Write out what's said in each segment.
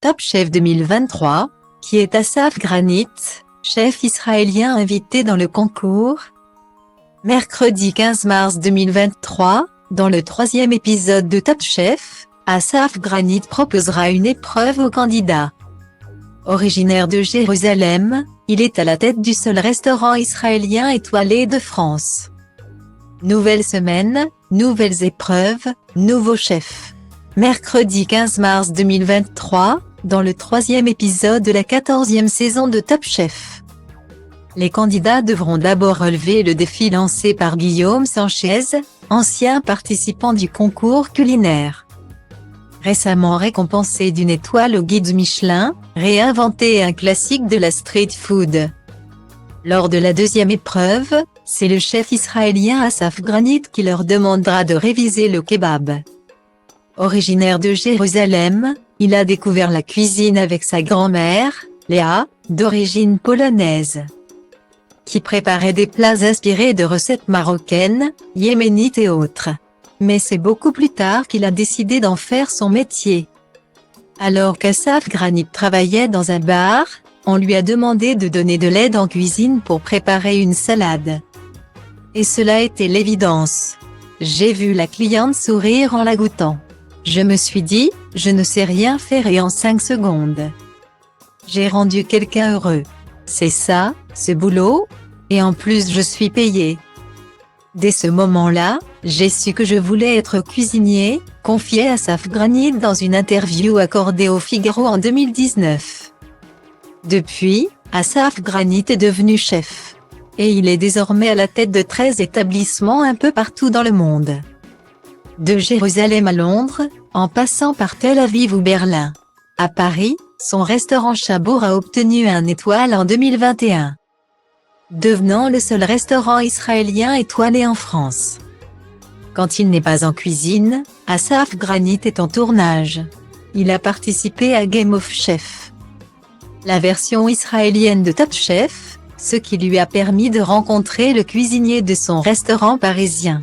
Top Chef 2023, qui est Assaf Granit, chef israélien invité dans le concours. Mercredi 15 mars 2023, dans le 3e épisode de Top Chef, Assaf Granit proposera une épreuve aux candidats. Originaire de Jérusalem, il est à la tête du seul restaurant israélien étoilé de France. Nouvelle semaine, nouvelles épreuves, nouveau chef. Mercredi 15 mars 2023, dans le 3e épisode de la 14e saison de Top Chef. Les candidats devront d'abord relever le défi lancé par Guillaume Sanchez, ancien participant du concours culinaire. Récemment récompensé d'une étoile au guide Michelin, réinventer un classique de la street food. Lors de la deuxième épreuve, c'est le chef israélien Assaf Granit qui leur demandera de réviser le kebab. Originaire de Jérusalem, il a découvert la cuisine avec sa grand-mère, Léa, d'origine polonaise, qui préparait des plats inspirés de recettes marocaines, yéménites et autres. Mais c'est beaucoup plus tard qu'il a décidé d'en faire son métier. Alors qu'Assaf Granit travaillait dans un bar, on lui a demandé de donner de l'aide en cuisine pour préparer une salade. Et cela était l'évidence. J'ai vu la cliente sourire en la goûtant. Je me suis dit, je ne sais rien faire et en 5 secondes, j'ai rendu quelqu'un heureux. C'est ça, ce boulot, et en plus je suis payé. Dès ce moment-là, j'ai su que je voulais être cuisinier, confiait Assaf Granit dans une interview accordée au Figaro en 2019. Depuis, Assaf Granit est devenu chef. Et il est désormais à la tête de 13 établissements un peu partout dans le monde. De Jérusalem à Londres, en passant par Tel Aviv ou Berlin. À Paris, son restaurant Chabour a obtenu un étoile en 2021. Devenant le seul restaurant israélien étoilé en France. Quand il n'est pas en cuisine, Assaf Granit est en tournage. Il a participé à Game of Chef, la version israélienne de Top Chef, ce qui lui a permis de rencontrer le cuisinier de son restaurant parisien.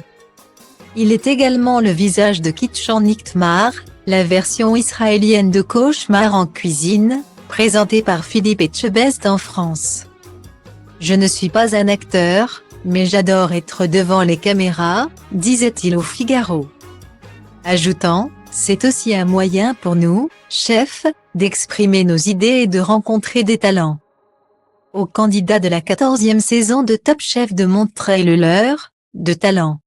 Il est également le visage de Kitchen Nightmare, la version israélienne de Cauchemar en cuisine, présentée par Philippe Etchebest en France. Je ne suis pas un acteur, mais j'adore être devant les caméras, disait-il au Figaro. Ajoutant, c'est aussi un moyen pour nous, chefs, d'exprimer nos idées et de rencontrer des talents. Aux candidats de la 14e saison de Top Chef de montrer le leur, de talent.